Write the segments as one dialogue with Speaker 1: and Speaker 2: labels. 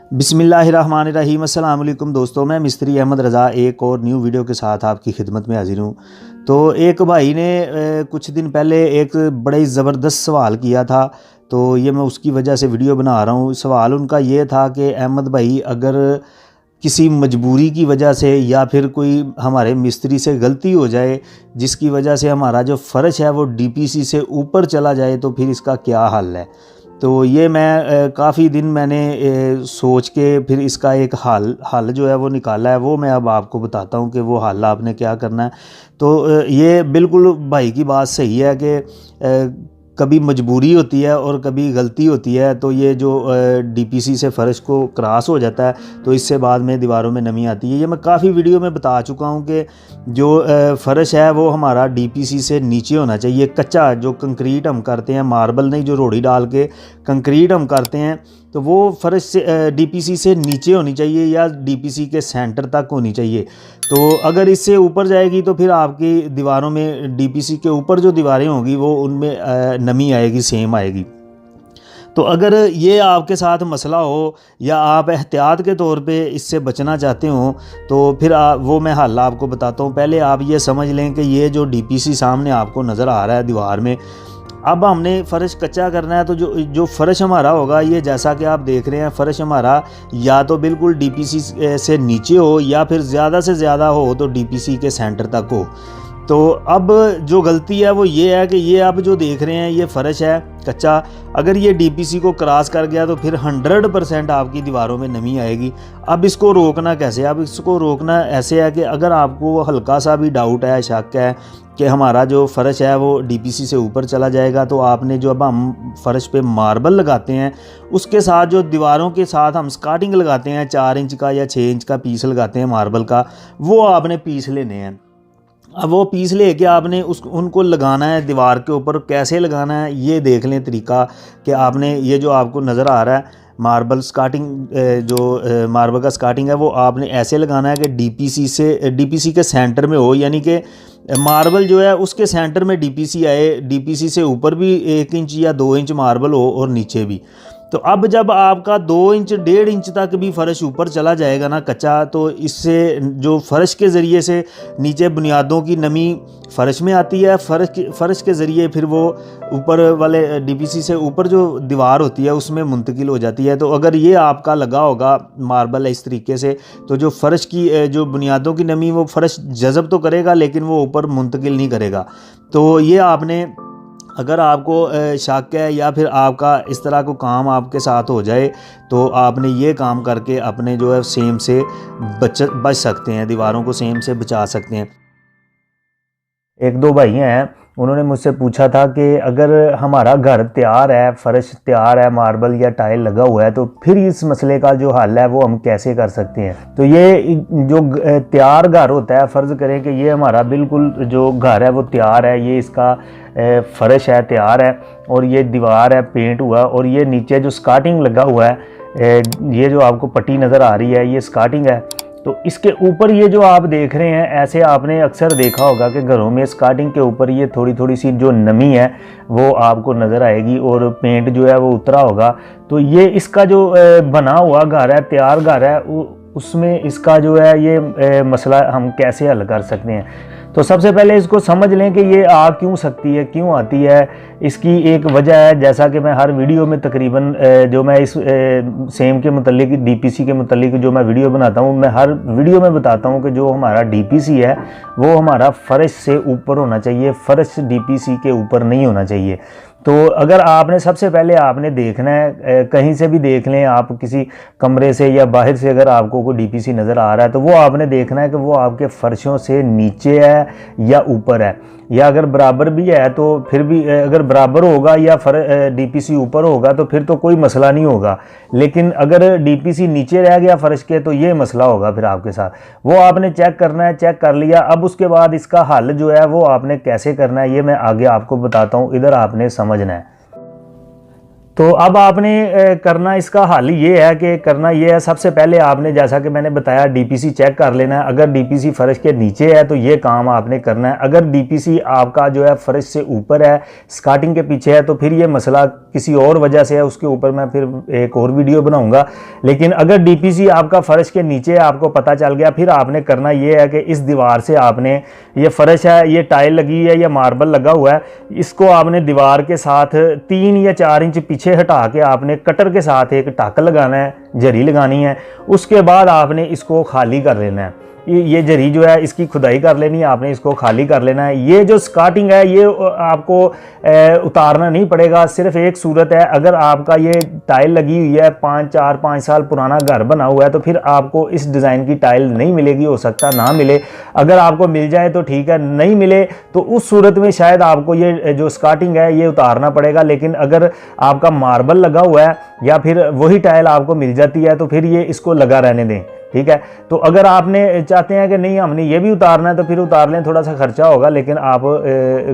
Speaker 1: बिस्मिल्लाहिर्रहमानिर्रहीम। अस्सलाम वालेकुम दोस्तों, मैं मिस्त्री अहमद रज़ा एक और न्यू वीडियो के साथ आपकी खिदमत में हाजिर हूँ। तो एक भाई ने कुछ दिन पहले एक बड़ा ही ज़बरदस्त सवाल किया था, तो ये मैं उसकी वजह से वीडियो बना रहा हूँ। सवाल उनका ये था कि अहमद भाई, अगर किसी मजबूरी की वजह से या फिर कोई हमारे मिस्त्री से गलती हो जाए जिसकी वजह से हमारा जो फ़र्श है वो डीपीसी से ऊपर चला जाए, तो फिर इसका क्या हल है। तो ये मैं काफ़ी दिन मैंने सोच के फिर इसका एक हल जो है वो निकाला है, वो मैं अब आपको बताता हूँ कि वो हल आपने क्या करना है। तो ये बिल्कुल भाई की बात सही है कि कभी मजबूरी होती है और कभी गलती होती है, तो ये जो डीपीसी से फ़र्श को क्रॉस हो जाता है तो इससे बाद में दीवारों में नमी आती है। ये मैं काफ़ी वीडियो में बता चुका हूँ कि जो फ़र्श है वो हमारा डीपीसी से नीचे होना चाहिए। कच्चा जो कंक्रीट हम करते हैं, मार्बल नहीं, जो रोड़ी डाल के कंक्रीट हम करते हैं, तो वो फ़र्श से डीपीसी से नीचे होनी चाहिए या डीपीसी के सेंटर तक होनी चाहिए। तो अगर इससे ऊपर जाएगी तो फिर आपकी दीवारों में, डीपीसी के ऊपर जो दीवारें होंगी वो उनमें नमी आएगी, सेम आएगी। तो अगर ये आपके साथ मसला हो या आप एहतियात के तौर पे इससे बचना चाहते हो, तो फिर वो मैं हल आपको बताता हूँ। पहले आप ये समझ लें कि ये जो डीपीसी सामने आपको नज़र आ रहा है दीवार में, अब हमने फ़र्श कच्चा करना है, तो जो फ़र्श हमारा होगा, ये जैसा कि आप देख रहे हैं, फ़र्श हमारा या तो बिल्कुल डीपीसी से नीचे हो या फिर ज़्यादा से ज़्यादा हो तो डीपीसी के सेंटर तक हो। तो अब जो गलती है वो ये है कि ये आप जो देख रहे हैं ये फ़र्श है कच्चा, अगर ये डीपीसी को क्रॉस कर गया तो फिर 100% आपकी दीवारों में नमी आएगी। अब इसको रोकना कैसे? अब इसको रोकना ऐसे है कि अगर आपको हल्का सा भी डाउट है, शक है कि हमारा जो फ़र्श है वो डीपीसी से ऊपर चला जाएगा, तो आपने जो अब हम फ़र्श पे मार्बल लगाते हैं उसके साथ जो दीवारों के साथ हम स्कार्टिंग लगाते हैं, 4 इंच का या 6 इंच का पीस लगाते हैं मार्बल का, वो आपने पीस लेने हैं। अब वो पीस लेके आपने उनको लगाना है दीवार के ऊपर। कैसे लगाना है ये देख लें तरीका, कि आपने ये जो आपको नज़र आ रहा है मार्बल स्कार्टिंग, जो मार्बल का स्कार्टिंग है वो आपने ऐसे लगाना है कि डीपीसी के सेंटर में हो, यानी कि मार्बल जो है उसके सेंटर में डीपीसी आए, डीपीसी से ऊपर भी 1 इंच या 2 इंच मार्बल हो और नीचे भी। तो अब जब आपका 2 इंच 1.5 इंच तक भी फ़र्श ऊपर चला जाएगा ना कच्चा, तो इससे जो फ़र्श के ज़रिए से नीचे बुनियादों की नमी फ़र्श में आती है, फ़र्श के ज़रिए फिर वो ऊपर वाले डीपीसी से ऊपर जो दीवार होती है उसमें मुंतकिल हो जाती है। तो अगर ये आपका लगा होगा मार्बल इस तरीके से, तो जो फ़र्श की जो बुनियादों की नमी वो फ़र्श जज़ब तो करेगा लेकिन वो ऊपर मुंतकिल नहीं करेगा। तो ये आपने, अगर आपको शक है या फिर आपका इस तरह को काम आपके साथ हो जाए, तो आपने ये काम करके अपने जो है सेम से बच सकते हैं, दीवारों को सेम से बचा सकते हैं। एक दो भाई हैं, उन्होंने मुझसे पूछा था कि अगर हमारा घर तैयार है, फ़र्श तैयार है, मार्बल या टाइल लगा हुआ है, तो फिर इस मसले का जो हल है वो हम कैसे कर सकते हैं। तो ये जो तैयार घर होता है, फ़र्ज़ करें कि ये हमारा बिल्कुल जो घर है वो तैयार है, ये इसका फ़र्श है तैयार है और ये दीवार है पेंट हुआ, और ये नीचे जो स्कार्टिंग लगा हुआ है, ये जो आपको पट्टी नज़र आ रही है ये स्कार्टिंग है। तो इसके ऊपर ये जो आप देख रहे हैं, ऐसे आपने अक्सर देखा होगा कि घरों में स्कार्टिंग के ऊपर ये थोड़ी थोड़ी सी जो नमी है वो आपको नज़र आएगी और पेंट जो है वो उतरा होगा। तो ये इसका जो बना हुआ घर है, तैयार घर है, उसमें इसका जो है ये मसला हम कैसे हल कर सकते हैं। तो सबसे पहले इसको समझ लें कि ये आ क्यों सकती है, क्यों आती है। इसकी एक वजह है, जैसा कि मैं हर वीडियो में तकरीबन जो मैं इस सेम के मुतल्लिक, डीपीसी के मुतल्लिक जो मैं वीडियो बनाता हूँ, मैं हर वीडियो में बताता हूँ कि जो हमारा डीपीसी है वो हमारा फ़र्श से ऊपर होना चाहिए, फ़र्श डीपीसी के ऊपर नहीं होना चाहिए। तो अगर आपने, सबसे पहले आपने देखना है, कहीं से भी देख लें आप, किसी कमरे से या बाहर से अगर आपको कोई डीपीसी नज़र आ रहा है, तो वो आपने देखना है कि वो आपके फ़र्शों से नीचे है या ऊपर है, या अगर बराबर भी है तो फिर भी, अगर बराबर होगा या डीपीसी ऊपर होगा तो फिर तो कोई मसला नहीं होगा। लेकिन अगर डीपीसी नीचे रह गया फ़र्श के, तो ये मसला होगा फिर आपके साथ। वो आपने चेक करना है, चेक कर लिया। अब उसके बाद इसका हल जो है वो आपने कैसे करना है ये मैं आगे आपको बताता हूँ, इधर आपने समझना है। तो अब आपने करना इसका हल ये है कि करना ये है, सबसे पहले आपने जैसा कि मैंने बताया डीपीसी चेक कर लेना है। अगर डीपीसी फर्श के नीचे है तो ये काम आपने करना है। अगर डीपीसी आपका जो है फर्श से ऊपर है, स्कार्टिंग के पीछे है, तो फिर ये मसला किसी और वजह से है, उसके ऊपर मैं फिर एक और वीडियो बनाऊंगा। लेकिन अगर डीपीसी आपका फर्श के नीचे है, आपको पता चल गया, फिर आपने करना ये है कि इस दीवार से आपने, ये फर्श है, ये टाइल लगी है या मार्बल लगा हुआ है, इसको आपने दीवार के साथ 3 या 4 इंच पीछे हटा के आपने कटर के साथ एक टक लगाना है, जरी लगानी है। उसके बाद आपने इसको खाली कर लेना है। ये जरी जो है इसकी खुदाई कर लेनी है, आपने इसको खाली कर लेना है। ये जो स्कार्टिंग है ये आपको उतारना नहीं पड़ेगा। सिर्फ एक सूरत है, अगर आपका ये टाइल लगी हुई है, 5 साल पुराना घर बना हुआ है, तो फिर आपको इस डिज़ाइन की टाइल नहीं मिलेगी, हो सकता ना मिले। अगर आपको मिल जाए तो ठीक है, नहीं मिले तो उस सूरत में शायद आपको ये जो स्कार्टिंग है ये उतारना पड़ेगा। लेकिन अगर आपका मार्बल लगा हुआ है या फिर वही टाइल आपको मिल जाती है तो फिर ये इसको लगा रहने दें, ठीक है। तो अगर आपने चाहते हैं कि नहीं हमने ये भी उतारना है तो फिर उतार लें, थोड़ा सा खर्चा होगा लेकिन आप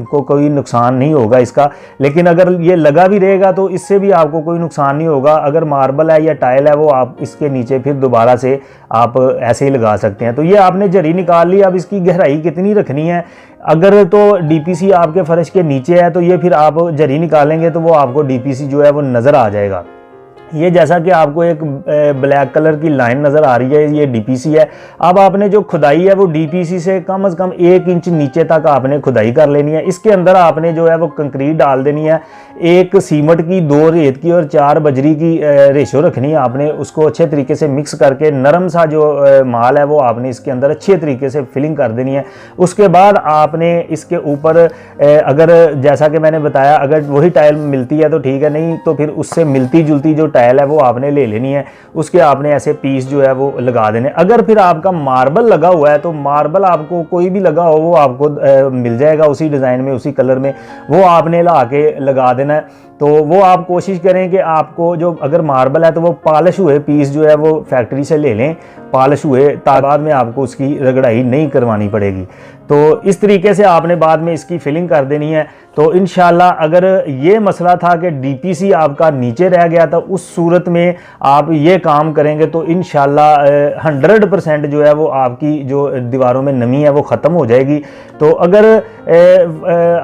Speaker 1: को कोई नुकसान नहीं होगा इसका। लेकिन अगर ये लगा भी रहेगा तो इससे भी आपको कोई नुकसान नहीं होगा। अगर मार्बल है या टाइल है वो आप इसके नीचे फिर दोबारा से आप ऐसे ही लगा सकते हैं। तो ये आपने जरी निकाल ली। अब इसकी गहराई कितनी रखनी है, अगर तो डीपीसी आपके फर्श के नीचे है तो ये फिर आप जरी निकालेंगे तो वो आपको डीपीसी जो है वो नज़र आ जाएगा। ये जैसा कि आपको एक ब्लैक कलर की लाइन नज़र आ रही है, ये डीपीसी है। अब आपने जो खुदाई है वो डीपीसी से कम 1 इंच नीचे तक आपने खुदाई कर लेनी है। इसके अंदर आपने जो है वो कंक्रीट डाल देनी है। 1 सीमेंट की, 2 रेत की और 4 बजरी की रेशो रखनी है। आपने उसको अच्छे तरीके से मिक्स करके नरम सा जो माल है वो आपने इसके अंदर अच्छे तरीके से फिलिंग कर देनी है। उसके बाद आपने इसके ऊपर अगर जैसा कि मैंने बताया अगर वही टाइल मिलती है तो ठीक है, नहीं तो फिर उससे मिलती जुलती जो टाइल है वो आपने ले लेनी है। उसके आपने ऐसे पीस जो है वो लगा देने। अगर फिर आपका मार्बल लगा हुआ है तो मार्बल आपको कोई भी लगा हो वो आपको मिल जाएगा उसी डिज़ाइन में, उसी कलर में, वो आपने ला के लगा देना है। तो वो आप कोशिश करें कि आपको जो अगर मार्बल है तो वो पॉलिश हुए पीस जो है वो फैक्ट्री से ले लें, पॉलिश हुए, बाद में आपको उसकी रगड़ाई नहीं करवानी पड़ेगी। तो इस तरीके से आपने बाद में इसकी फिलिंग कर देनी है। तो इंशाल्लाह अगर ये मसला था कि डीपीसी आपका नीचे रह गया था, उस सूरत में आप ये काम करेंगे तो इंशाल्लाह 100% जो है वो आपकी जो दीवारों में नमी है वो ख़त्म हो जाएगी। तो अगर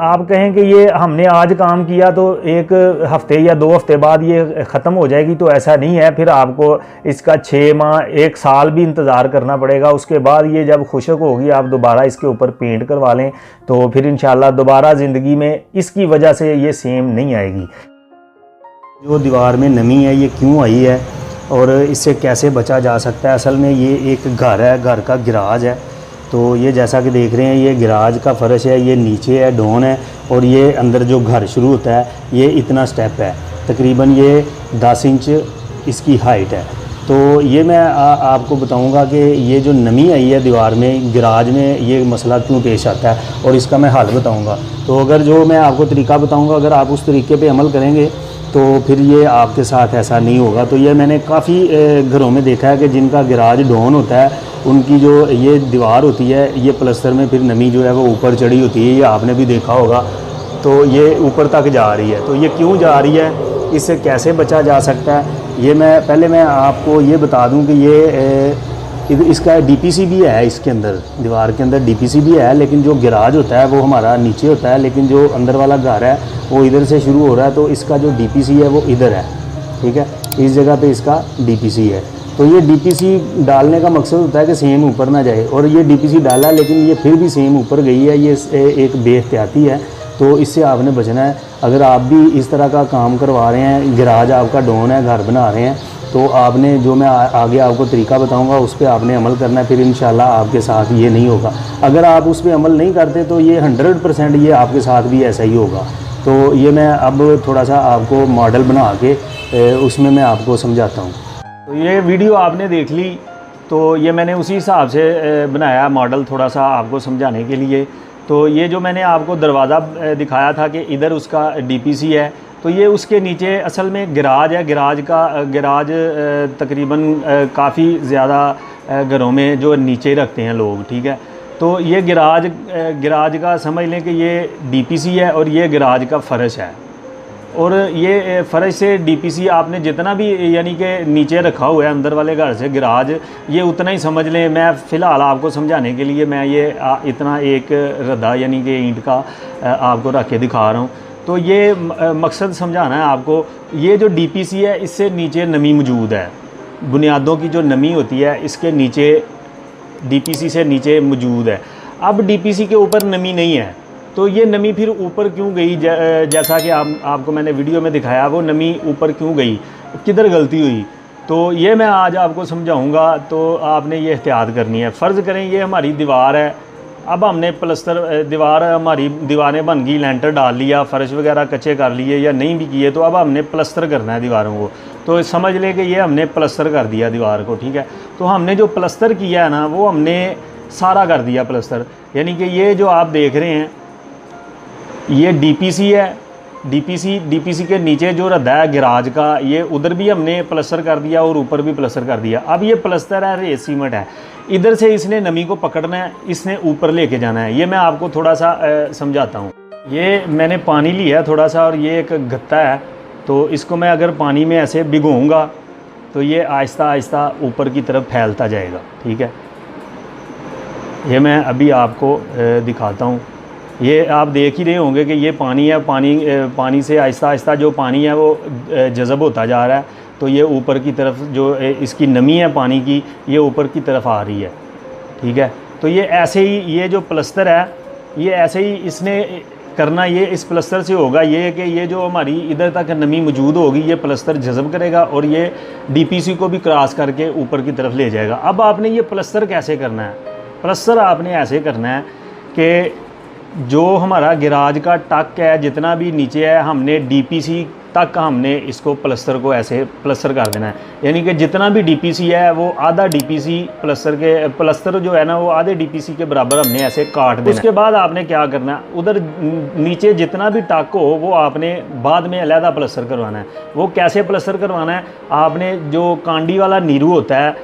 Speaker 1: आप कहें कि ये हमने आज काम किया तो 1 हफ्ते या 2 हफ्ते बाद ये ख़त्म हो जाएगी, तो ऐसा नहीं है। फिर आपको इसका 6 माह 1 साल भी इंतज़ार करना पड़ेगा। उसके बाद ये जब खुशक होगी आप दोबारा इसके ऊपर पेंट करवा लें तो फिर इंशाल्लाह दोबारा ज़िंदगी में इसकी वजह से ये सेम नहीं आएगी। जो दीवार में नमी है ये क्यों आई है और इससे कैसे बचा जा सकता है। असल में ये एक घर है, घर का गिराज है। तो ये जैसा कि देख रहे हैं ये गिराज का फर्श है, ये नीचे है, डोन है, और ये अंदर जो घर शुरू होता है ये इतना स्टेप है, तकरीबन ये 10 इंच इसकी हाइट है। तो ये मैं आपको बताऊंगा कि ये जो नमी आई है दीवार में, गिराज में, ये मसला क्यों पेश आता है और इसका मैं हल बताऊंगा। तो अगर जो मैं आपको तरीका बताऊंगा अगर आप उस तरीके पे अमल करेंगे तो फिर ये आपके साथ ऐसा नहीं होगा। तो ये मैंने काफ़ी घरों में देखा है कि जिनका गिराज डाउन होता है उनकी जो ये दीवार होती है ये प्लस्तर में फिर नमी जो है वो ऊपर चढ़ी होती है, ये आपने भी देखा होगा। तो ये ऊपर तक जा रही है। तो ये क्यों जा रही है, इससे कैसे बचा जा सकता है, ये मैं आपको ये बता दूं कि ये इसका डीपीसी भी है, इसके अंदर दीवार के अंदर डीपीसी भी है। लेकिन जो गिराज होता है वो हमारा नीचे होता है, लेकिन जो अंदर वाला घर है वो इधर से शुरू हो रहा है। तो इसका जो डीपीसी है वो इधर है, ठीक है, इस जगह पे इसका डीपीसी है। तो ये डीपीसी डालने का मकसद होता है कि सेम ऊपर ना जाए, और ये डीपीसी डाला लेकिन ये फिर भी सेम ऊपर गई है। ये एक बेहतियाती है, तो इससे आपने बचना है। अगर आप भी इस तरह का काम करवा रहे हैं, गिराज आपका डाउन है, घर बना रहे हैं, तो आपने जो मैं आगे आपको तरीका बताऊंगा उस पर आपने अमल करना है। फिर इंशाल्लाह आपके साथ ये नहीं होगा। अगर आप उस पर अमल नहीं करते तो ये 100% ये आपके साथ भी ऐसा ही होगा। तो ये मैं अब थोड़ा सा आपको मॉडल बना के उसमें मैं आपको समझाता हूँ। तो ये वीडियो आपने देख ली, तो ये मैंने उसी हिसाब से बनाया मॉडल थोड़ा सा आपको समझाने के लिए। तो ये जो मैंने आपको दरवाज़ा दिखाया था कि इधर उसका डीपीसी है, तो ये उसके नीचे असल में गिराज है। गिराज तकरीबन काफ़ी ज़्यादा घरों में जो नीचे रखते हैं लोग, ठीक है। तो ये गिराज का समझ लें कि ये डीपीसी है और ये गिराज का फर्श है। और ये फ़र्श से डीपीसी आपने जितना भी यानी कि नीचे रखा हुआ है अंदर वाले घर से गिराज, ये उतना ही समझ लें। मैं फ़िलहाल आपको समझाने के लिए मैं ये इतना एक रद्दा यानी कि ईंट का आपको रख के दिखा रहा हूँ। तो ये मकसद समझाना है आपको। ये जो डीपीसी है इससे नीचे नमी मौजूद है, बुनियादों की जो नमी होती है इसके नीचे डीपीसी से नीचे मौजूद है। अब डीपीसी के ऊपर नमी नहीं है तो ये नमी फिर ऊपर क्यों गई? जैसा कि आपको मैंने वीडियो में दिखाया, वो नमी ऊपर क्यों गई, किधर गलती हुई, तो ये मैं आज आपको समझाऊंगा। तो आपने ये एहतियात करनी है। फ़र्ज़ करें ये हमारी दीवार है, अब हमने प्लस्तर दीवार हमारी दीवारें बन गई, लेंटर डाल लिया, फ़र्श वगैरह कच्चे कर लिए या नहीं भी किए, तो अब हमने प्लस्तर करना है दीवारों को। तो समझ लें कि ये हमने प्लस्तर कर दिया दीवार को, ठीक है। तो हमने जो प्लस्तर किया है ना, वो हमने सारा कर दिया प्लस्तर। यानी कि ये जो आप देख रहे हैं ये डीपीसी है। डीपीसी के नीचे जो रद्दा है गिराज का, ये उधर भी हमने प्लस्तर कर दिया और ऊपर भी प्लस्तर कर दिया। अब ये प्लस्तर है, रेत सीमेंट है, इधर से इसने नमी को पकड़ना है, इसने ऊपर लेके जाना है। ये मैं आपको थोड़ा सा समझाता हूँ। ये मैंने पानी लिया थोड़ा सा और ये एक गत्ता है, तो इसको मैं अगर पानी में ऐसे भिगोऊँगा तो ये आहिस्ता आहिस्ता ऊपर की तरफ फैलता जाएगा, ठीक है। ये मैं अभी आपको दिखाता हूँ। ये आप देख ही रहे होंगे कि ये पानी है, पानी से आहिस्ता आहिस्ता जो पानी है वो जज़ब होता जा रहा है। तो ये ऊपर की तरफ जो इसकी नमी है पानी की, ये ऊपर की तरफ आ रही है, ठीक है। तो ये ऐसे ही ये जो प्लस्तर है ये ऐसे ही इसने करना, ये इस प्लस्तर से होगा ये कि ये जो हमारी इधर तक नमी मौजूद होगी ये प्लस्तर जज़ब करेगा और ये डीपीसी को भी क्रॉस करके ऊपर की तरफ ले जाएगा। अब आपने ये प्लस्तर कैसे करना है? प्लस्तर आपने ऐसे करना है कि जो हमारा गिराज का टक है जितना भी नीचे है, हमने डीपीसी तक हमने इसको प्लस्तर को ऐसे प्लस्तर कर देना है। यानी कि जितना भी डीपीसी है वो आधा डीपीसी प्लस्तर जो है ना वो आधे डीपीसी के बराबर हमने ऐसे काट देना। उसके बाद आपने क्या करना है, उधर नीचे जितना भी टक हो वो आपने बाद में अलहदा प्लस्तर करवाना है। वो कैसे प्लस्तर करवाना है? आपने जो कांडी वाला नीरू होता है,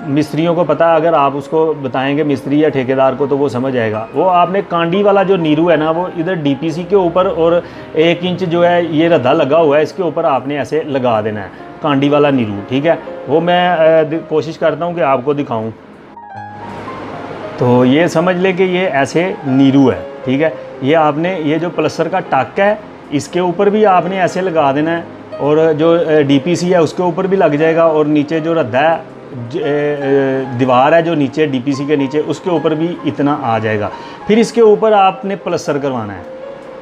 Speaker 1: मिस्त्रियों को पता है, अगर आप उसको बताएंगे मिस्त्री या ठेकेदार को तो वो समझ आएगा। वो आपने कांडी वाला जो नीरू है ना वो इधर डीपीसी के ऊपर और 1 इंच जो है ये रद्दा लगा हुआ है इसके ऊपर आपने ऐसे लगा देना है, कांडी वाला नीरू, ठीक है। वो मैं कोशिश करता हूँ कि आपको दिखाऊं। तो ये समझ ले कि ये ऐसे नीरू है, ठीक है। ये आपने ये जो प्लस्तर का टक है इसके ऊपर भी आपने ऐसे लगा देना है और जो डीपीसी है उसके ऊपर भी लग जाएगा और नीचे जो रद्दा है दीवार है जो नीचे डीपीसी के नीचे उसके ऊपर भी इतना आ जाएगा। फिर इसके ऊपर आपने प्लस्तर करवाना है,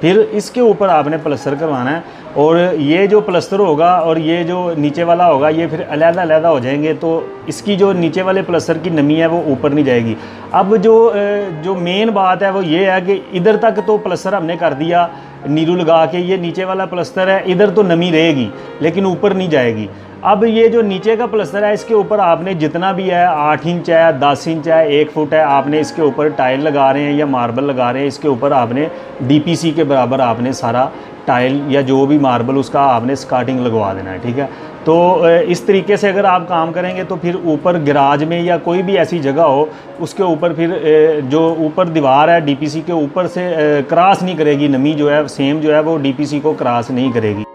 Speaker 1: फिर इसके ऊपर आपने प्लस्तर करवाना है और ये जो प्लस्तर होगा और ये जो नीचे वाला होगा ये फिर अलग-अलग हो जाएंगे। तो इसकी जो नीचे वाले प्लस्तर की नमी है वो ऊपर नहीं जाएगी। अब जो मेन बात है वो ये है कि इधर तक तो प्लस्तर हमने कर दिया नीरू लगा के, ये नीचे वाला प्लस्तर है इधर तो नमी रहेगी लेकिन ऊपर नहीं जाएगी। अब ये जो नीचे का प्लस्तर है इसके ऊपर आपने जितना भी है 8 इंच है, 10 इंच है, 1 फुट है, आपने इसके ऊपर टाइल लगा रहे हैं या मार्बल लगा रहे हैं, इसके ऊपर आपने डीपीसी के बराबर आपने सारा टाइल या जो भी मार्बल उसका आपने स्कार्टिंग लगवा देना है, ठीक है। तो इस तरीके से अगर आप काम करेंगे तो फिर ऊपर गिराज में या कोई भी ऐसी जगह हो उसके ऊपर फिर जो ऊपर दीवार है डीपीसी के ऊपर से क्रॉस नहीं करेगी, नमी जो है सेम जो है वो डीपीसी को क्रॉस नहीं करेगी।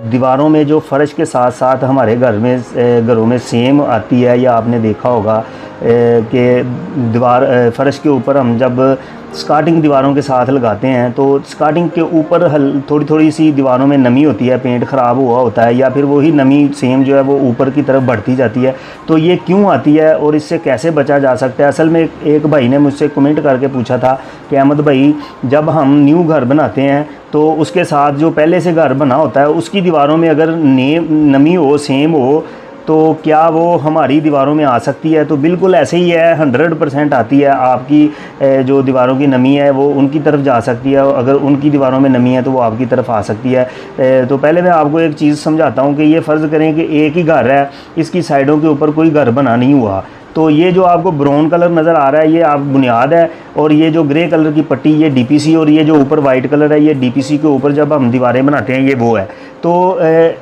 Speaker 1: दीवारों में जो फ़र्श के साथ साथ हमारे घरों में सेम आती है, या आपने देखा होगा कि दीवार फ़र्श के ऊपर हम जब स्कार्टिंग दीवारों के साथ लगाते हैं तो स्कार्टिंग के ऊपर थोड़ी थोड़ी सी दीवारों में नमी होती है, पेंट ख़राब हुआ होता है या फिर वही नमी सेम जो है वो ऊपर की तरफ बढ़ती जाती है। तो ये क्यों आती है और इससे कैसे बचा जा सकता है? असल में एक भाई ने मुझसे कमेंट करके पूछा था कि अहमद भाई, जब हम न्यू घर बनाते हैं तो उसके साथ जो पहले से घर बना होता है उसकी दीवारों में अगर नमी हो, सेम हो, तो क्या वो हमारी दीवारों में आ सकती है? तो बिल्कुल ऐसे ही है, 100% आती है। आपकी जो दीवारों की नमी है वो उनकी तरफ जा सकती है, अगर उनकी दीवारों में नमी है तो वो आपकी तरफ आ सकती है। तो पहले मैं आपको एक चीज़ समझाता हूँ कि ये फ़र्ज़ करें कि एक ही घर है, इसकी साइडों के ऊपर कोई घर बना नहीं हुआ, तो ये जो आपको ब्राउन कलर नज़र आ रहा है ये आप बुनियाद है और ये जो ग्रे कलर की पट्टी ये डीपीसी, और ये जो ऊपर वाइट कलर है ये डीपीसी के ऊपर जब हम दीवारें बनाते हैं ये वो है। तो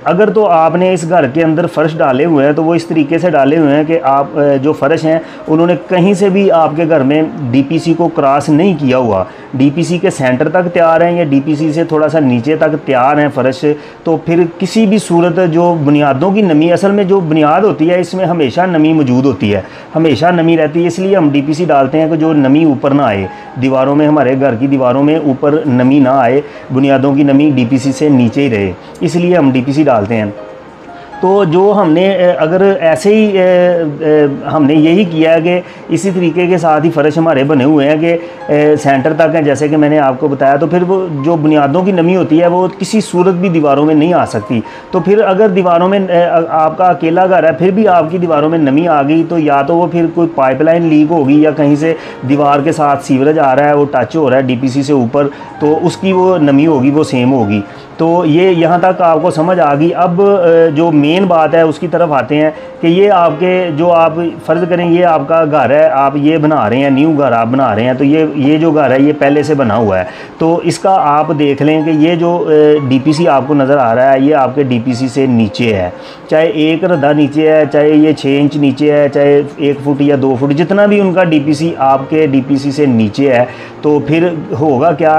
Speaker 1: अगर तो आपने इस घर के अंदर फ़र्श डाले हुए हैं तो वो इस तरीके से डाले हुए हैं कि आप जो फ़र्श हैं उन्होंने कहीं से भी आपके घर में डीपीसी को क्रॉस नहीं किया हुआ, डीपीसी के सेंटर तक तैयार हैं या डीपीसी से थोड़ा सा नीचे तक तैयार हैं फ़र्श, तो फिर किसी भी सूरत जो बुनियादों की नमी, असल में जो बुनियाद होती है इसमें हमेशा नमी मौजूद होती है, हमेशा नमी रहती है, इसलिए हम डीपीसी डालते हैं कि जो नमी ऊपर ना आए दीवारों में, हमारे घर की दीवारों में ऊपर नमी ना आए, बुनियादों की नमी डीपीसी से नीचे ही रहे, इसलिए हम डीपीसी डालते हैं। तो जो हमने अगर ऐसे ही हमने यही किया है कि इसी तरीके के साथ ही फ़र्श हमारे बने हुए हैं कि सेंटर तक हैं, जैसे कि मैंने आपको बताया, तो फिर वो जो बुनियादों की नमी होती है वो किसी सूरत भी दीवारों में नहीं आ सकती। तो फिर अगर दीवारों में आपका अकेला घर है फिर भी आपकी दीवारों में नमी आ गई तो या तो वो फिर कोई पाइपलाइन लीक होगी या कहीं से दीवार के साथ सीवरेज आ रहा है, वो टच हो रहा है डीपीसी से ऊपर, तो उसकी वो नमी होगी वो सेम होगी। तो ये यहाँ तक आपको समझ आ गई। अब जो मेन बात है उसकी तरफ आते हैं कि ये आपके जो आप फ़र्ज़ करें ये आपका घर है, आप ये बना रहे हैं, न्यू घर आप बना रहे हैं, तो ये जो घर है ये पहले से बना हुआ है, तो इसका आप देख लें कि ये जो डीपीसी आपको नज़र आ रहा है ये आपके डीपीसी से नीचे है, चाहे 1 रद्दा नीचे है, चाहे ये 6 इंच नीचे है, चाहे 1 फुट या 2 फुट, जितना भी उनका डीपीसी आपके डीपीसी से नीचे है, तो फिर होगा क्या,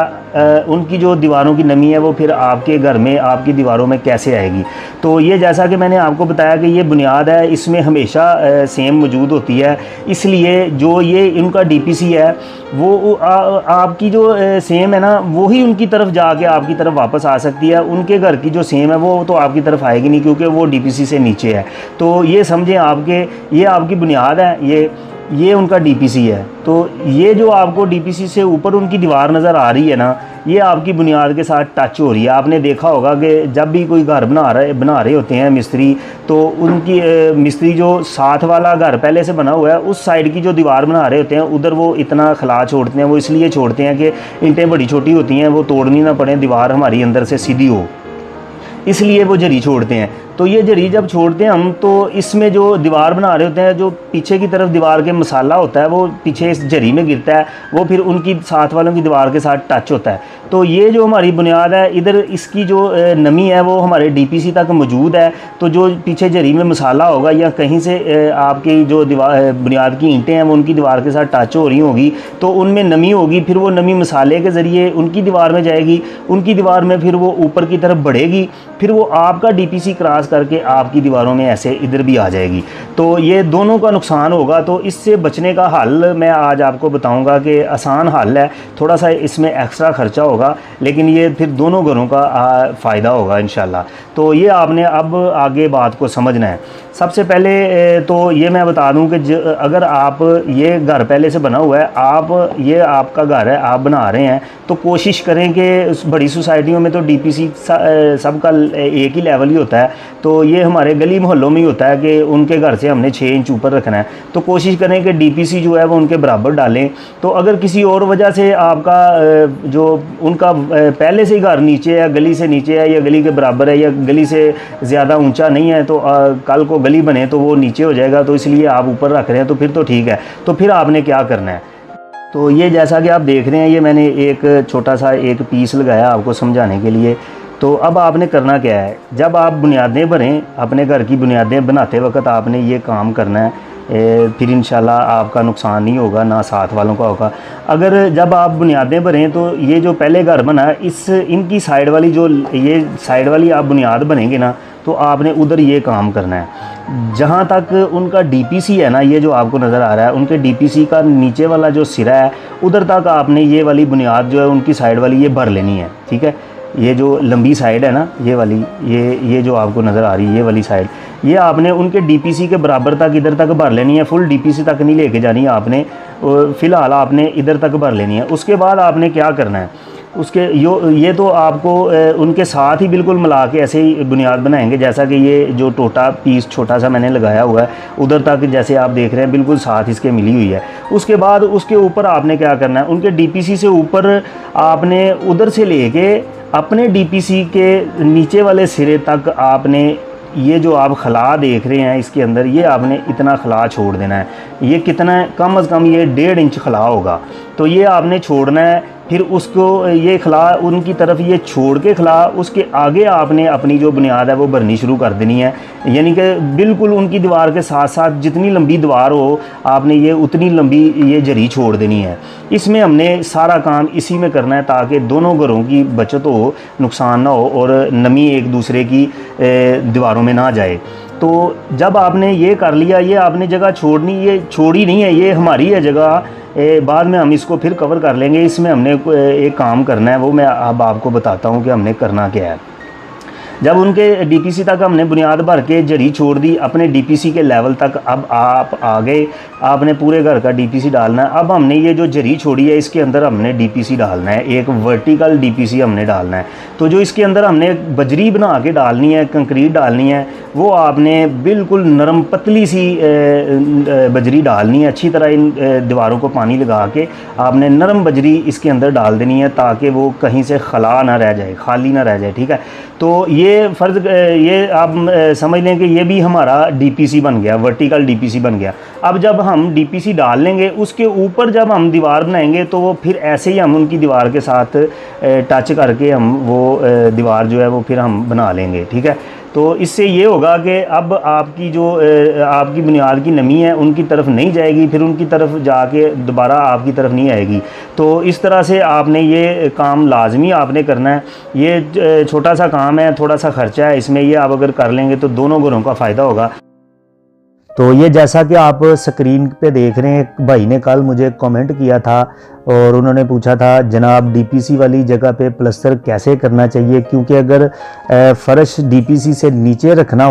Speaker 1: उनकी जो दीवारों की नमी है वो फिर आपके घर में आपकी दीवारों में कैसे आएगी। तो ये जैसा कि मैंने आपको बताया कि ये बुनियाद है इसमें हमेशा सेम मौजूद होती है, इसलिए जो ये इनका डीपीसी है वो आपकी जो सेम है ना वही उनकी तरफ जाके आपकी तरफ वापस आ सकती है, उनके घर की जो सेम है वो तो आपकी तरफ आएगी नहीं क्योंकि वो डीपीसी से नीचे है। तो ये समझें आपके ये आपकी बुनियाद है, ये उनका डीपीसी है। तो ये जो आपको डीपीसी से ऊपर उनकी दीवार नज़र आ रही है ना, ये आपकी बुनियाद के साथ टच हो रही है। आपने देखा होगा कि जब भी कोई घर बना रहे होते हैं मिस्त्री, तो उनकी मिस्त्री जो साथ वाला घर पहले से बना हुआ है उस साइड की जो दीवार बना रहे होते हैं उधर वो इतना खला छोड़ते हैं, वो इसलिए छोड़ते हैं कि ईंटें बड़ी छोटी होती हैं, वो तोड़नी ना पड़े, दीवार हमारी अंदर से सीधी हो, इसलिए वो जरी छोड़ते हैं। तो ये जरी जब छोड़ते हैं हम, तो इसमें जो दीवार बना रहे होते हैं, जो पीछे की तरफ दीवार के मसाला होता है वो पीछे इस जरी में गिरता है, वो फिर उनकी साथ वालों की दीवार के साथ टच होता है। तो ये जो हमारी बुनियाद है इधर इसकी जो नमी है वो हमारे डीपीसी तक मौजूद है, तो जो पीछे जरी में मसाला होगा या कहीं से आपकी जो दीवार बुनियाद की ईंटें हैं वो उनकी दीवार के साथ टच हो रही होगी, तो उनमें नमी होगी, फिर वो नमी मसाले के ज़रिए उनकी दीवार में जाएगी, उनकी दीवार में फिर वो ऊपर की तरफ बढ़ेगी, फिर वो आपका डीपीसी क्रॉस करके आपकी दीवारों में ऐसे इधर भी आ जाएगी। तो ये दोनों का नुकसान होगा। तो इससे बचने का हल मैं आज आपको बताऊंगा कि आसान हल है, थोड़ा सा इसमें एक्स्ट्रा खर्चा होगा लेकिन ये फिर दोनों घरों का फ़ायदा होगा इंशाल्लाह। तो ये आपने अब आगे बात को समझना है। सबसे पहले तो ये मैं बता दूं कि अगर आप ये घर पहले से बना हुआ है, ये आपका घर है, आप बना रहे हैं, तो कोशिश करें कि बड़ी सोसाइटियों में तो डीपीसी सबका एक ही लेवल ही होता है, तो ये हमारे गली मोहल्लों में ही होता है कि उनके घर से हमने 6 इंच ऊपर रखना है, तो कोशिश करें कि डीपीसी जो है वो उनके बराबर डालें। तो अगर किसी और वजह से आपका जो उनका पहले से ही घर नीचे है, गली से नीचे है या गली के बराबर है या गली से ज़्यादा ऊंचा नहीं है, तो कल को गली बने तो वो नीचे हो जाएगा, तो इसलिए आप ऊपर रख रहे हैं, तो फिर तो ठीक है। तो फिर आपने क्या करना है, तो ये जैसा कि आप देख रहे हैं ये मैंने एक छोटा सा एक पीस लगाया आपको समझाने के लिए। तो अब आपने करना क्या है, जब आप बुनियादें भरें, अपने घर की बुनियादें बनाते वक्त आपने ये काम करना है, फिर इंशाल्लाह आपका नुकसान नहीं होगा, ना साथ वालों का होगा। अगर जब आप बुनियादें भरें तो ये जो पहले घर बना इनकी साइड वाली जो ये साइड वाली आप बुनियाद बनेंगे ना, तो आपने उधर ये काम करना है। जहाँ तक उनका डीपीसी है ना, ये जो आपको नज़र आ रहा है, उनके डीपीसी का नीचे वाला जो सिरा है उधर तक आपने ये वाली बुनियाद जो है उनकी साइड वाली ये भर लेनी है, ठीक है। ये जो लंबी साइड है ना, ये वाली ये जो आपको नज़र आ रही है ये वाली साइड, ये आपने उनके डीपीसी के बराबर तक इधर तक भर लेनी है, फुल डीपीसी तक नहीं लेके जानी है आपने, फ़िलहाल आपने इधर तक भर लेनी है। उसके बाद आपने क्या करना है, ये तो आपको उनके साथ ही बिल्कुल मिला के ऐसे ही बुनियाद बनाएंगे, जैसा कि ये जो टोटा पीस छोटा सा मैंने लगाया हुआ है उधर तक जैसे आप देख रहे हैं बिल्कुल साथ इसके मिली हुई है। उसके बाद उसके ऊपर आपने क्या करना है, उनके डीपीसी से ऊपर आपने उधर से लेके अपने डीपीसी के नीचे वाले सिरे तक आपने ये जो आप खला देख रहे हैं इसके अंदर, ये आपने इतना खला छोड़ देना है। ये कितना कम से कम ये 1.5 इंच खला होगा, तो ये आपने छोड़ना है। फिर उसको ये खला उनकी तरफ ये छोड़ के खला, उसके आगे आपने अपनी जो बुनियाद है वो भरनी शुरू कर देनी है। यानी कि बिल्कुल उनकी दीवार के साथ साथ जितनी लंबी दीवार हो आपने ये उतनी लंबी ये जरी छोड़ देनी है। इसमें हमने सारा काम इसी में करना है ताकि दोनों घरों की बचत हो, नुकसान ना हो और नमी एक दूसरे की दीवारों में ना जाए। तो जब आपने ये कर लिया, ये आपने जगह छोड़नी, ये छोड़ी नहीं है, ये हमारी है जगह, बाद में हम इसको फिर कवर कर लेंगे। इसमें हमने एक काम करना है, वो मैं अब आपको बताता हूँ कि हमने करना क्या है। जब उनके डीपीसी तक हमने बुनियाद भर के जरी छोड़ दी अपने डीपीसी के लेवल तक, अब आप आ गए, आपने पूरे घर का डीपीसी डालना है। अब हमने ये जो जरी छोड़ी है इसके अंदर हमने डीपीसी डालना है, एक वर्टिकल डीपीसी हमने डालना है। तो जो इसके अंदर हमने बजरी बना के डालनी है, कंक्रीट डालनी है, वो आपने बिल्कुल नरम पतली सी बजरी डालनी है। अच्छी तरह इन दीवारों को पानी लगा के आपने नरम बजरी इसके अंदर डाल देनी है ताकि वो कहीं से खला ना रह जाए, खाली ना रह जाए, ठीक है। तो ये आप समझ लें कि ये भी हमारा डीपीसी बन गया, वर्टिकल डीपीसी बन गया। अब जब हम डीपीसी डाल लेंगे उसके ऊपर जब हम दीवार बनाएंगे तो वो फिर ऐसे ही हम उनकी दीवार के साथ टच करके हम वो दीवार जो है वो फिर हम बना लेंगे, ठीक है। तो इससे ये होगा कि अब आपकी जो आपकी बुनियाद की नमी है उनकी तरफ नहीं जाएगी, फिर उनकी तरफ जाके दोबारा आपकी तरफ नहीं आएगी। तो इस तरह से आपने ये काम लाजमी आपने करना है। ये छोटा सा काम है, थोड़ा सा खर्चा है इसमें, ये आप अगर कर लेंगे तो दोनों घरों का फ़ायदा होगा। तो ये जैसा कि आप स्क्रीन पे देख रहे हैं, एक भाई ने कल मुझे कमेंट किया था और उन्होंने पूछा था जनाब डीपीसी वाली जगह पे प्लस्तर कैसे करना चाहिए, क्योंकि अगर फ़र्श डीपीसी से नीचे रखना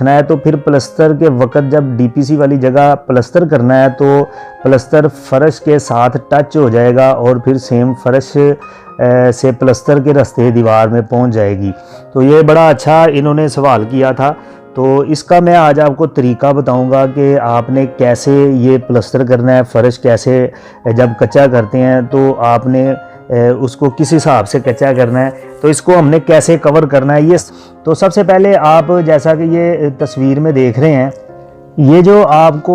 Speaker 1: है तो फिर प्लस्तर के वक़्त जब डीपीसी वाली जगह प्लस्तर करना है तो प्लस्तर फ़र्श के साथ टच हो जाएगा और फिर सेम फ़र्श से प्लस्तर के रास्ते दीवार में पहुंच जाएगी। तो ये बड़ा अच्छा इन्होंने सवाल किया था। तो इसका मैं आज आपको तरीका बताऊंगा कि आपने कैसे ये प्लस्तर करना है। फ़र्श कैसे जब कच्चा करते हैं तो आपने उसको किस हिसाब से कच्चा करना है, तो इसको हमने कैसे कवर करना है ये। तो सबसे पहले आप जैसा कि ये तस्वीर में देख रहे हैं, ये जो आपको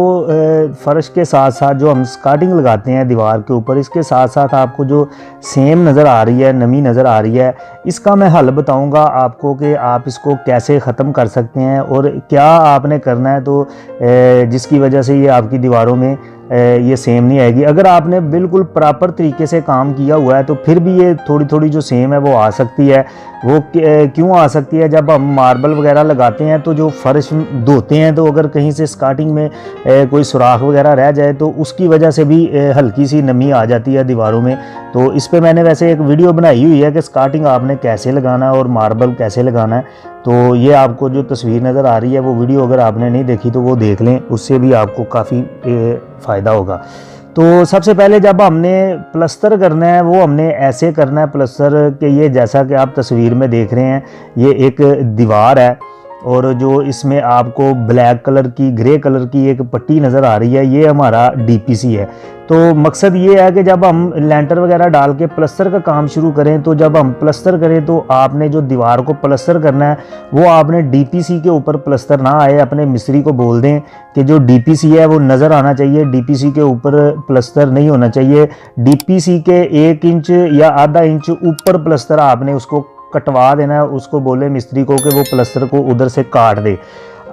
Speaker 1: फ़र्श के साथ साथ जो हम स्कार्टिंग लगाते हैं दीवार के ऊपर, इसके साथ साथ आपको जो सेम नज़र आ रही है, नमी नज़र आ रही है, इसका मैं हल बताऊंगा आपको कि आप इसको कैसे ख़त्म कर सकते हैं और क्या आपने करना है तो जिसकी वजह से ये आपकी दीवारों में ये सेम नहीं आएगी। अगर आपने बिल्कुल प्रॉपर तरीके से काम किया हुआ है तो फिर भी ये थोड़ी थोड़ी जो सेम है वो आ सकती है। वो क्यों आ सकती है, जब हम मार्बल वगैरह लगाते हैं तो जो फ़र्श धोते हैं तो अगर कहीं से स्कार्टिंग में कोई सुराख वगैरह रह जाए तो उसकी वजह से भी हल्की सी नमी आ जाती है दीवारों में। तो इस पर मैंने वैसे एक वीडियो बनाई हुई है कि स्कार्टिंग आपने कैसे लगाना है और मार्बल कैसे लगाना है। तो ये आपको जो तस्वीर नज़र आ रही है वो वीडियो अगर आपने नहीं देखी तो वो देख लें, उससे भी आपको काफ़ी फ़ायदा होगा। तो सबसे पहले जब हमने प्लस्तर करना है वो हमने ऐसे करना है प्लस्तर कि ये जैसा कि आप तस्वीर में देख रहे हैं, ये एक दीवार है और जो इसमें आपको ब्लैक कलर की, ग्रे कलर की एक पट्टी नज़र आ रही है, ये हमारा डीपीसी है। तो मकसद ये है कि जब हम लेंटर वगैरह डाल के प्लस्तर का काम शुरू करें तो जब हम प्लस्तर करें तो आपने जो दीवार को प्लस्तर करना है वो आपने डीपीसी के ऊपर प्लस्तर ना आए। अपने मिस्त्री को बोल दें कि जो डीपीसी है वो नज़र आना चाहिए, डीपीसी के ऊपर प्लस्तर नहीं होना चाहिए। डीपीसी के 1 इंच या आधा इंच ऊपर प्लस्तर आपने उसको कटवा देना है। उसको बोले मिस्त्री को कि वो प्लस्तर को उधर से काट दे।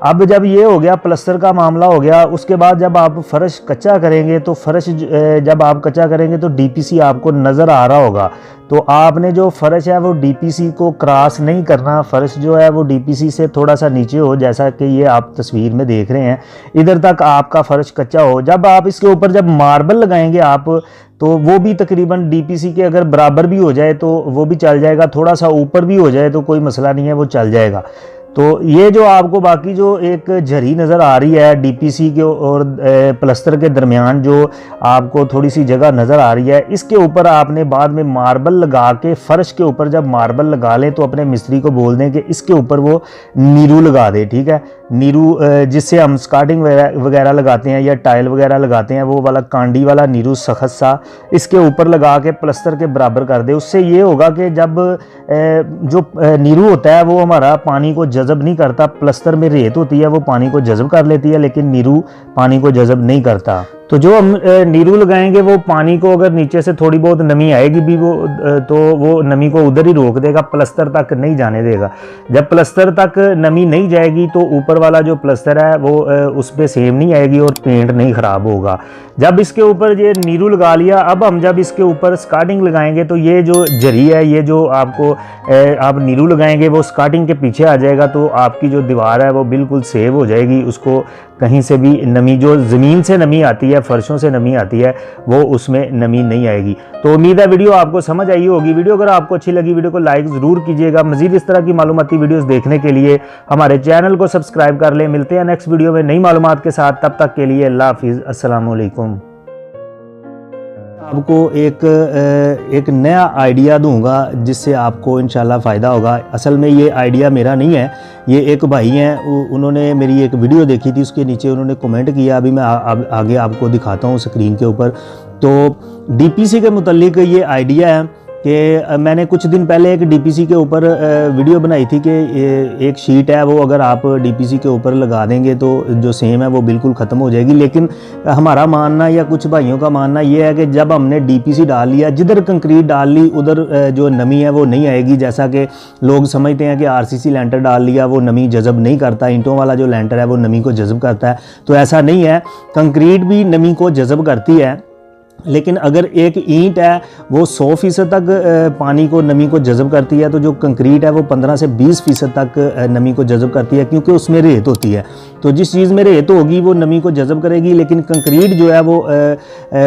Speaker 1: अब जब ये हो गया, प्लस्तर का मामला हो गया, उसके बाद जब आप फ़र्श कच्चा करेंगे तो फ़र्श जब आप कच्चा करेंगे तो डीपीसी आपको नज़र आ रहा होगा। तो आपने जो फ़र्श है वो डीपीसी को क्रॉस नहीं करना। फ़र्श जो है वो डीपीसी से थोड़ा सा नीचे हो, जैसा कि ये आप तस्वीर में देख रहे हैं, इधर तक आपका फ़र्श कच्चा हो। जब आप इसके ऊपर जब मार्बल लगाएंगे आप तो वो भी तकरीबन डीपीसी के अगर बराबर भी हो जाए तो वो भी चल जाएगा, थोड़ा सा ऊपर भी हो जाए तो कोई मसला नहीं है, वो चल जाएगा। तो ये जो आपको बाकी जो एक झरी नज़र आ रही है डीपीसी के और प्लस्तर के दरमियान जो आपको थोड़ी सी जगह नज़र आ रही है, इसके ऊपर आपने बाद में मार्बल लगा के, फ़र्श के ऊपर जब मार्बल लगा लें तो अपने मिस्त्री को बोल दें कि इसके ऊपर वो नीरू लगा दे, ठीक है। नीरू जिससे हम स्कार्टिंग वगैरह लगाते हैं या टाइल वगैरह लगाते हैं, वो वाला कांडी वाला नीरू सख्त सा इसके ऊपर लगा के प्लस्तर के बराबर कर दे। उससे ये होगा कि जब जो नीरू होता है वो हमारा पानी को जज़ब नहीं करता। प्लस्तर में रेत होती है वो पानी को जज़ब कर लेती है, लेकिन नीरू पानी को जज़ब नहीं करता। तो जो हम नीरू लगाएंगे वो पानी को, अगर नीचे से थोड़ी बहुत नमी आएगी भी वो तो वो नमी को उधर ही रोक देगा, प्लस्तर तक नहीं जाने देगा। जब प्लस्तर तक नमी नहीं जाएगी तो ऊपर वाला जो प्लस्तर है वो उस पर सेम नहीं आएगी और पेंट नहीं ख़राब होगा। जब इसके ऊपर ये नीरू लगा लिया, अब हम जब इसके ऊपर स्कार्टिंग लगाएंगे तो ये जो जरी है, ये जो आपको आप नीरू लगाएंगे वो स्कार्टिंग के पीछे आ जाएगा, तो आपकी जो दीवार है वो बिल्कुल सेव हो जाएगी। उसको कहीं से भी नमी, जो ज़मीन से नमी आती है, फर्शों से नमी आती है, वो उसमें नमी नहीं आएगी। तो उम्मीद है वीडियो आपको समझ आई होगी। वीडियो अगर आपको अच्छी लगी, वीडियो को लाइक ज़रूर कीजिएगा। मज़ीद इस तरह की मालूमाती वीडियोस देखने के लिए हमारे चैनल को सब्सक्राइब कर लें। मिलते हैं नेक्स्ट वीडियो में नई मालूमात के साथ। तब तक के लिए अल्लाह हाफिज़, अस्सलाम वालेकुम। आपको एक नया आइडिया दूंगा जिससे आपको इंशाल्लाह फ़ायदा होगा। असल में ये आइडिया मेरा नहीं है, ये एक भाई हैं, उन्होंने मेरी एक वीडियो देखी थी, उसके नीचे उन्होंने कमेंट किया। अभी मैं आगे आपको दिखाता हूँ स्क्रीन के ऊपर। तो डीपीसी के मुतल्लिक ये आइडिया है कि मैंने कुछ दिन पहले एक डीपीसी के ऊपर वीडियो बनाई थी कि एक शीट है वो अगर आप डीपीसी के ऊपर लगा देंगे तो जो सेम है वो बिल्कुल ख़त्म हो जाएगी। लेकिन हमारा मानना या कुछ भाइयों का मानना ये है कि जब हमने डीपीसी डाल लिया, जिधर कंक्रीट डाल ली उधर जो नमी है वो नहीं आएगी। जैसा कि लोग समझते हैं कि आरसीसी लेंटर डाल लिया वो नमी जज़ब नहीं करता, ईंटों वाला जो लेंटर है वो नमी को जज़ब करता है, तो ऐसा नहीं है। कंक्रीट भी नमी को जज़ब करती है, लेकिन अगर एक ईंट है वो 100% तक पानी को, नमी को जज़ब करती है, तो जो कंक्रीट है वो 15 से 20% तक नमी को जज़ब करती है, क्योंकि उसमें रेत होती है। तो जिस चीज़ में रेत होगी वो नमी को जज़ब करेगी, लेकिन कंक्रीट जो है वो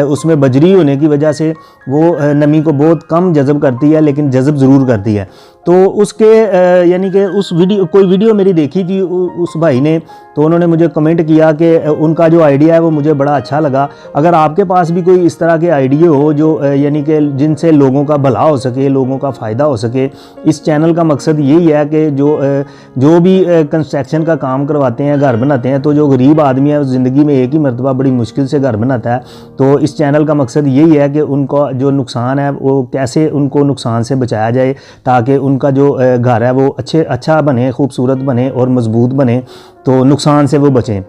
Speaker 1: उसमें बजरी होने की वजह से वो नमी को बहुत कम जज़ब करती है, लेकिन जज़ब ज़रूर करती है। तो उसके यानी कि उस कोई वीडियो मेरी देखी थी उस भाई ने, तो उन्होंने मुझे कमेंट किया कि उनका जो आइडिया है वो मुझे बड़ा अच्छा लगा। अगर आपके पास भी कोई इस तरह के आइडिया हो जो यानी कि जिनसे लोगों का भला हो सके, लोगों का फ़ायदा हो सके, इस चैनल का मकसद यही है कि जो भी कंस्ट्रक्शन का काम करवाते हैं, घर बनाते हैं, तो जो गरीब आदमी है ज़िंदगी में एक ही मरतबा बड़ी मुश्किल से घर बनाता है, तो इस चैनल का मकसद यही है कि उनका जो नुकसान है वो कैसे उनको नुकसान से बचाया जाए, ताकि उनका जो घर है वो अच्छा बने, खूबसूरत बने और मज़बूत बने, तो नुकसान से वो बचें।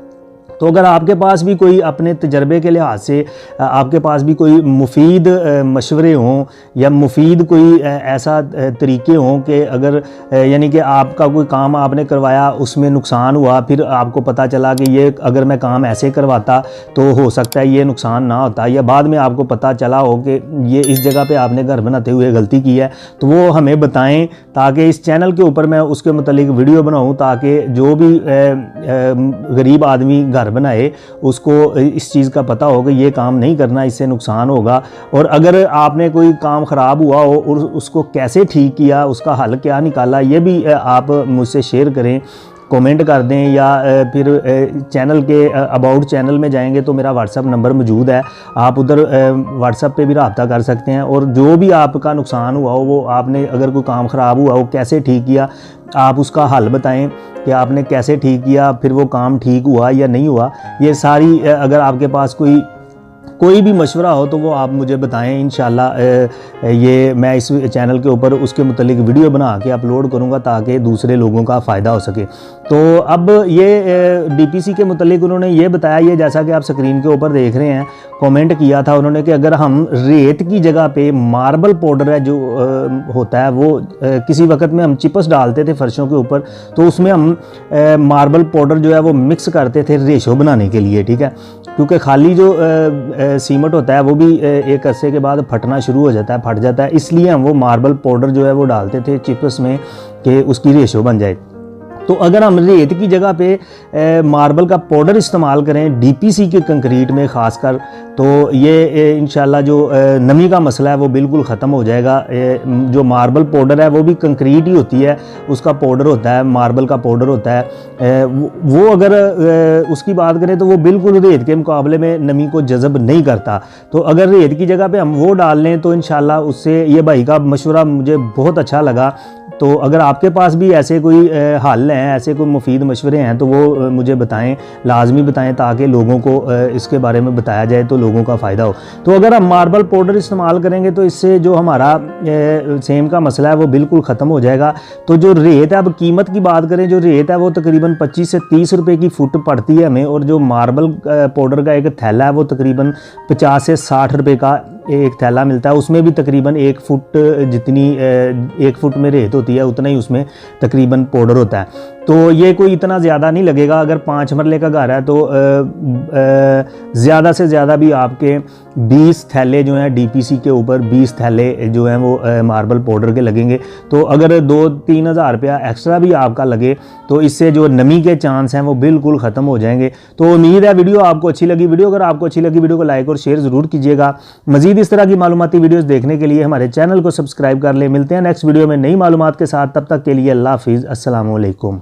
Speaker 1: तो अगर आपके पास भी कोई अपने तजर्बे के लिहाज से आपके पास भी कोई मुफीद मशवरे हों या मुफीद कोई ऐसा तरीके हों कि अगर यानी कि आपका कोई काम आपने करवाया उसमें नुकसान हुआ, फिर आपको पता चला कि ये अगर मैं काम ऐसे करवाता तो हो सकता है ये नुकसान ना होता, या बाद में आपको पता चला हो कि ये इस जगह पे आपने घर बनाते हुए गलती की है, तो वो हमें बताएं, ताकि इस चैनल के ऊपर मैं उसके मुतालिक वीडियो बनाऊँ, ताकि जो भी गरीब आदमी घर बनाए उसको इस चीज़ का पता हो कि ये काम नहीं करना, इससे नुकसान होगा। और अगर आपने कोई काम ख़राब हुआ हो और उसको कैसे ठीक किया, उसका हल क्या निकाला, ये भी आप मुझसे शेयर करें, कमेंट कर दें, या फिर चैनल के अबाउट चैनल में जाएंगे तो मेरा व्हाट्सअप नंबर मौजूद है, आप उधर व्हाट्सअप पे भी रब्ता कर सकते हैं। और जो भी आपका नुकसान हुआ हो, वो आपने अगर कोई काम ख़राब हुआ हो कैसे ठीक किया, आप उसका हल बताएं कि आपने कैसे ठीक किया, फिर वो काम ठीक हुआ या नहीं हुआ। ये सारी अगर आपके पास कोई भी मशवरा हो तो वो आप मुझे बताएं। इंशाल्लाह ये मैं इस चैनल के ऊपर उसके मुतालिक वीडियो बना के अपलोड करूँगा, ताकि दूसरे लोगों का फ़ायदा हो सके। तो अब ये डीपीसी के मुतालिक उन्होंने ये बताया, ये जैसा कि आप स्क्रीन के ऊपर देख रहे हैं, कमेंट किया था उन्होंने कि अगर हम रेत की जगह पे मार्बल पाउडर है जो होता है, वो किसी वक्त में हम चिपस डालते थे फर्शों के ऊपर, तो उसमें हम मार्बल पाउडर जो है वो मिक्स करते थे रेशो बनाने के लिए, ठीक है, क्योंकि खाली जो सीमेंट होता है वो भी एक अरसे के बाद फटना शुरू हो जाता है, फट जाता है, इसलिए हम वो मार्बल पाउडर जो है वो डालते थे चिपस में कि उसकी रेशो बन जाए। तो अगर हम रेत की जगह पे मार्बल का पाउडर इस्तेमाल करें डीपीसी के कंक्रीट में ख़ासकर, तो ये इंशाल्लाह जो नमी का मसला है वो बिल्कुल ख़त्म हो जाएगा। जो मार्बल पाउडर है वो भी कंक्रीट ही होती है, उसका पाउडर होता है, मार्बल का पाउडर होता है, वो अगर उसकी बात करें तो वो बिल्कुल रेत के मुकाबले में नमी को जज़ब नहीं करता। तो अगर रेत की जगह पे हम वो डाल लें तो इंशाल्लाह उससे, ये भाई का मशवरा मुझे बहुत अच्छा लगा, तो अगर आपके पास भी ऐसे कोई हल हैं, ऐसे कोई मुफीद मशवरे हैं तो वो मुझे बताएं, लाजमी बताएं, ताकि लोगों को इसके बारे में बताया जाए तो लोगों का फ़ायदा हो। तो अगर हम मार्बल पाउडर इस्तेमाल करेंगे तो इससे जो हमारा सेम का मसला है वो बिल्कुल ख़त्म हो जाएगा। तो जो रेट है, अब कीमत की बात करें, जो रेट है वो तकरीबन 25 से 30 रुपए की फुट पड़ती है हमें, और जो मार्बल पाउडर का एक थैला है वो तकरीबन 50 से 60 रुपए का एक थैला मिलता है। उसमें भी तकरीबन 1 फुट जितनी 1 फुट में रेत होती है उतना ही उसमें तकरीबन पाउडर होता है। तो ये कोई इतना ज़्यादा नहीं लगेगा। अगर 5 मरले का घर है तो ज़्यादा से ज़्यादा भी आपके 20 थैले जो हैं डीपीसी के ऊपर 20 थैले जो हैं वो मार्बल पाउडर के लगेंगे। तो अगर 2-3 हज़ार रुपया एक्स्ट्रा भी आपका लगे तो इससे जो नमी के चांस हैं वो बिल्कुल ख़त्म हो जाएंगे। तो उम्मीद है वीडियो आपको अच्छी लगी। वीडियो अगर आपको अच्छी लगी वीडियो को लाइक और शेयर ज़रूर कीजिएगा। मज़ीद इस तरह की मालूमाती वीडियोज़ देखने के लिए हमारे चैनल को सब्सक्राइब कर लें। मिलते हैं नेक्स्ट वीडियो में नई मालूमात के साथ। तब तक के लिए अल्लाह हाफिज़, अस्सलाम वालेकुम।